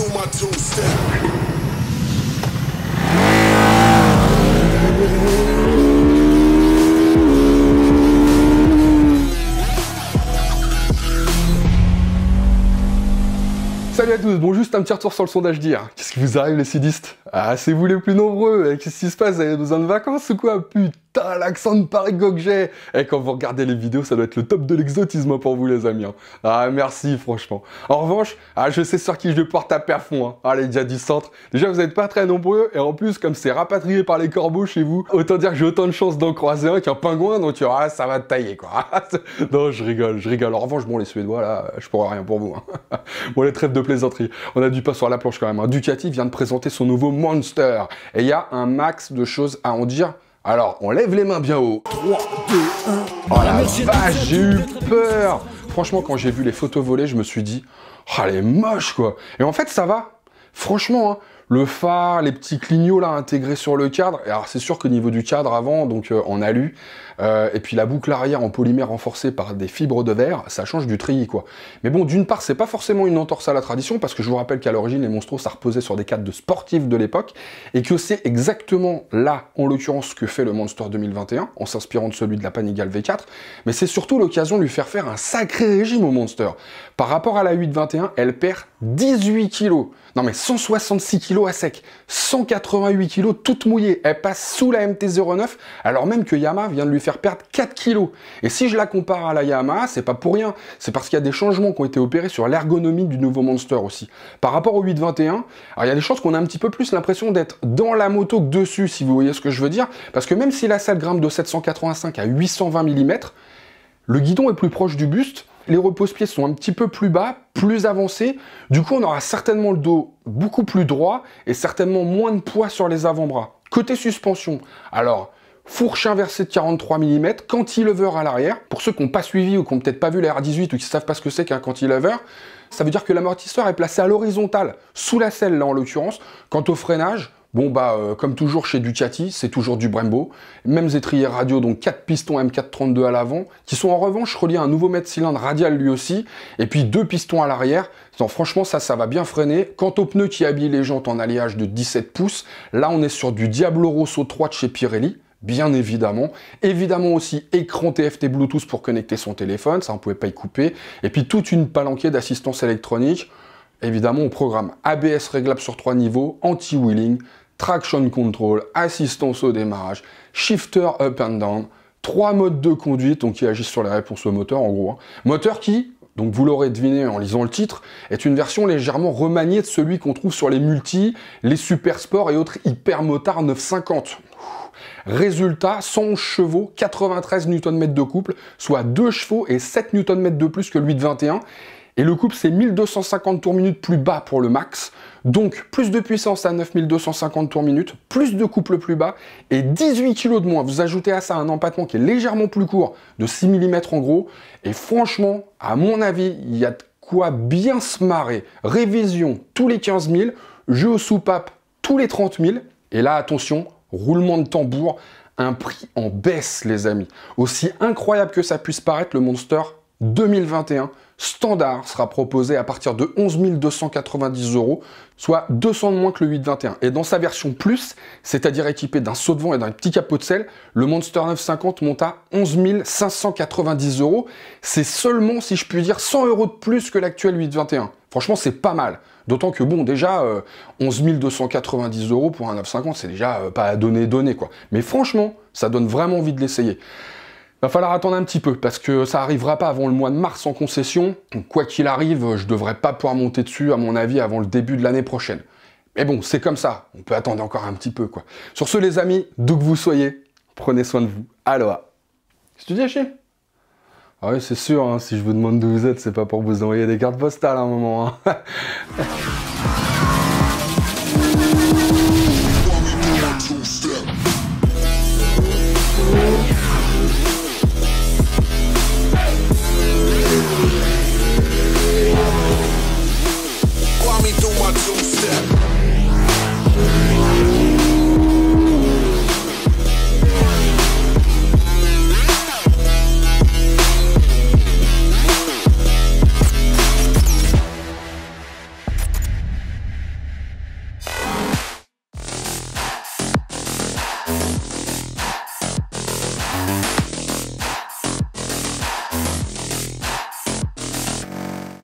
do my two-step. Salut à tous, bon juste un petit retour sur le sondage d'hier. Qu'est-ce qui vous arrive les sudistes? Ah, c'est vous les plus nombreux, qu'est-ce qui se passe? Vous avez besoin de vacances ou quoi? Putain, l'accent de Paris-Gog que j'ai. Et quand vous regardez les vidéos, ça doit être le top de l'exotisme pour vous les amis. Ah merci franchement. En revanche, je sais sur qui je vais pouvoir taper à fond. Ah les gars du centre, déjà vous n'êtes pas très nombreux, et en plus comme c'est rapatrié par les corbeaux chez vous, autant dire que j'ai autant de chances d'en croiser un qu'un pingouin, donc ça va te tailler quoi. Non je rigole. En revanche, bon les Suédois là, je pourrais rien pour vous. Bon les trêves de plaisanterie, on a du pain sur la planche quand même. Ducati vient de présenter son nouveau Monster, et il y a un max de choses à en dire. Alors, on lève les mains bien haut. 3, 2, 1... Oh la vache, j'ai eu peur. Franchement, quand j'ai vu les photos volées, je me suis dit, oh, elle est moche, quoi. Et en fait, ça va. Franchement, le phare, les petits clignots là intégrés sur le cadre. Alors, c'est sûr qu'au niveau du cadre avant, donc en alu, et puis la boucle arrière en polymère renforcée par des fibres de verre, ça change du treillis, quoi. Mais bon, d'une part, c'est pas forcément une entorse à la tradition, parce que je vous rappelle qu'à l'origine, les Monstros, ça reposait sur des cadres de sportifs de l'époque, et que c'est exactement là, en l'occurrence, ce que fait le Monster 2021, en s'inspirant de celui de la Panigale V4, mais c'est surtout l'occasion de lui faire un sacré régime au Monster. Par rapport à la 821, elle perd 18 kg. Non mais 166 kg à sec, 188 kg toute mouillée, elle passe sous la MT-09, alors même que Yamaha vient de lui faire perdre 4 kg. Et si je la compare à la Yamaha, c'est pas pour rien, c'est parce qu'il y a des changements qui ont été opérés sur l'ergonomie du nouveau Monster aussi. Par rapport au 821, alors il y a des chances qu'on a un petit peu plus l'impression d'être dans la moto que dessus, si vous voyez ce que je veux dire, parce que même si la selle grimpe de 785 à 820 mm, le guidon est plus proche du buste, les repose-pieds sont un petit peu plus bas, plus avancés, du coup on aura certainement le dos beaucoup plus droit et certainement moins de poids sur les avant-bras. Côté suspension, alors fourche inversée de 43 mm, cantilever à l'arrière. Pour ceux qui n'ont pas suivi ou qui n'ont peut-être pas vu la R18 ou qui ne savent pas ce que c'est qu'un cantilever, ça veut dire que l'amortisseur est placé à l'horizontale, sous la selle là en l'occurrence. Quant au freinage, bon comme toujours chez Ducati, c'est toujours du Brembo. Mêmes étriers radio, donc 4 pistons M432 à l'avant, qui sont en revanche reliés à un nouveau mètre cylindre radial lui aussi, et puis 2 pistons à l'arrière. Franchement, ça va bien freiner. Quant aux pneus qui habillent les jantes en alliage de 17 pouces, là on est sur du Diablo Rosso 3 de chez Pirelli. Bien évidemment. Évidemment aussi écran TFT Bluetooth pour connecter son téléphone, ça on ne pouvait pas y couper. Et puis toute une palanquée d'assistance électronique. Évidemment, on programme ABS réglable sur 3 niveaux, anti-wheeling, traction control, assistance au démarrage, shifter up and down, 3 modes de conduite, donc qui agissent sur les réponses au moteur en gros. Moteur qui, donc vous l'aurez deviné en lisant le titre, est une version légèrement remaniée de celui qu'on trouve sur les multi, les super sports et autres hyper motards 950. Résultat, 111 chevaux, 93 Nm de couple, soit 2 chevaux et 7 Nm de plus que le 821. Et le couple, c'est 1250 tours-minute plus bas pour le max. Donc, plus de puissance à 9250 tours-minute, plus de couple plus bas et 18 kg de moins. Vous ajoutez à ça un empattement qui est légèrement plus court, de 6 mm en gros. Et franchement, à mon avis, il y a de quoi bien se marrer. Révision tous les 15 000, jeu aux soupapes tous les 30 000. Et là, attention, roulement de tambour, un prix en baisse, les amis. Aussi incroyable que ça puisse paraître, le Monster 2021 standard sera proposé à partir de 11 290 €, soit 200 de moins que le 821. Et dans sa version plus, c'est-à-dire équipé d'un saut de vent et d'un petit capot de selle, le Monster 950 monte à 11 590 €. C'est seulement, si je puis dire, 100 € de plus que l'actuel 821. Franchement, c'est pas mal. D'autant que bon, déjà, 11 290 € pour un 950, c'est déjà pas à donner quoi. Mais franchement, ça donne vraiment envie de l'essayer. Va falloir attendre un petit peu, parce que ça arrivera pas avant le mois de mars en concession. Donc, quoi qu'il arrive, je devrais pas pouvoir monter dessus, à mon avis, avant le début de l'année prochaine. Mais bon, c'est comme ça, on peut attendre encore un petit peu, quoi. Sur ce, les amis, d'où que vous soyez, prenez soin de vous. Aloha. Qu'est-ce que tu dis, Hachi ? Ah oui, c'est sûr, hein, si je vous demande d'où vous êtes, c'est pas pour vous envoyer des cartes postales à un moment. Hein.